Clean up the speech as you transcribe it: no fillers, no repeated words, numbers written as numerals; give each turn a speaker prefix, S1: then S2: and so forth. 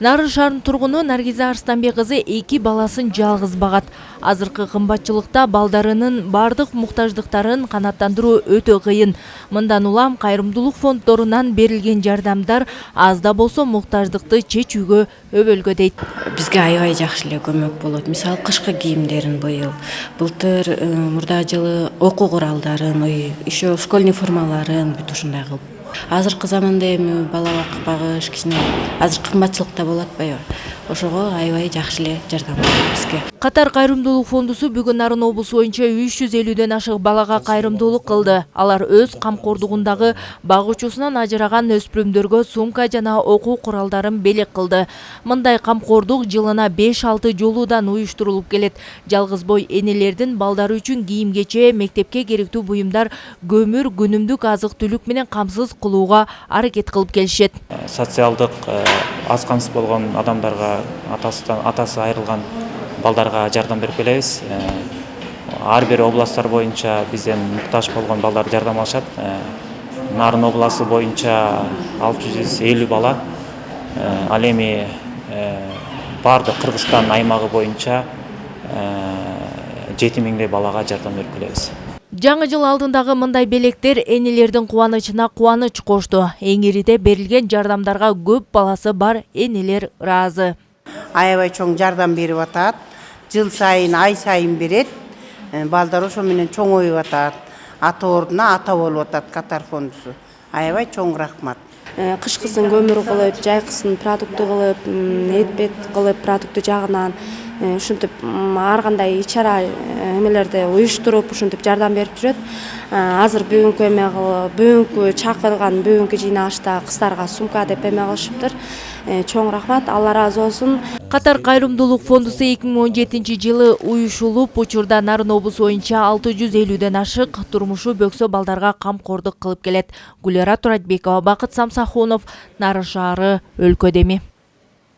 S1: Нарын шаарынын тургуну Наргиза Арстанбек кызы 2 баласын жалгыз багат. Азыркы кымбатчылыкта балдарынын бардык муктаждыктарын канааттандыруу өтө кыйын. Мындан улам кайрымдуулук фонддорунан берилген жардамдар аз да болсо муктаждыкты чечүүгө өбөлгө дейт.
S2: Бизге аябай жакшы эле көмөк болот. Мисалы кышкы кийимдерин быйыл, былтыр мурда жылы окуу куралдарын, еще школьный формаларын бүт ушундай кылып. Азыркы заманда эми бала багыш кичине азыр кымбатчылыкта болот атпайбы? Ошого аябай жакшы эле жардам берет бизге.
S1: Катар кайрымдуулук фондусу бүгүн Нарын облусу боюнча 350ден ашык балага кайрымдуулук кылды. Алар өз камкордугундагы багуучусунан ажыраган өспүрүмдөргө сумка жана окуу куралдарын белек кылды. Мындай камкордук жылына 5-6 жолудан уюштурулуп келет. Жалгыз бой энелердин балдары үчүн кийим-кече, мектепке керектүү буюмдар, көмүр, күнүмдүк азык-түлүк менен камсыз кылууга аракет кылып келишет.
S3: Социалдык аз камсыз болгон адамдарга, атасы айрылган балдарга жардам берип келебиз. Ар бир областтар боюнча бизден муктаж болгон балдар жардам алышат. Нарын областы боюнча 650 бала, ал эми бардык Кыргызстан аймагы боюнча 7000 балага жардам берип келебиз.
S1: Жаңы жыл алдындагы мындай белектер энелердин кубанычына кубаныч кошту. Эңирите берилген жардамдарга көп баласы бар энелер ыраазы.
S4: Аябай чоң жардам берип атат. Жыл сайын, ай сайын берет. Балдар ошо менен чоңоюп атат. Ата ордуна ата болуп атат Катар фондусу. Аябай чоң рахмат.
S5: Кышкысын көмүр кылып, жайкысын продукты кылып, этпет кылып продукты жагынан ушинтип ар кандай ич-чара эмелерди уюштуруп ушинтип жардам берип жүрөт. Азыр бүгүнкү эме бүгүнкү чакырган бүгүнкү жыйнашта кыздарга сумка деп эме кылышыптыр. Чоң рахмат, Алла разы болсун.
S1: Катар кайрымдуулук фондусу 2017 жылы уюшулуп, учурда Нарын облусу боюнча 650ден ашык турмушу бөксө балдарга камкордук кылып келет. Гүлера Туратбекова, Бакыт Самсахунов, Нарын шаары, өлкөдеми.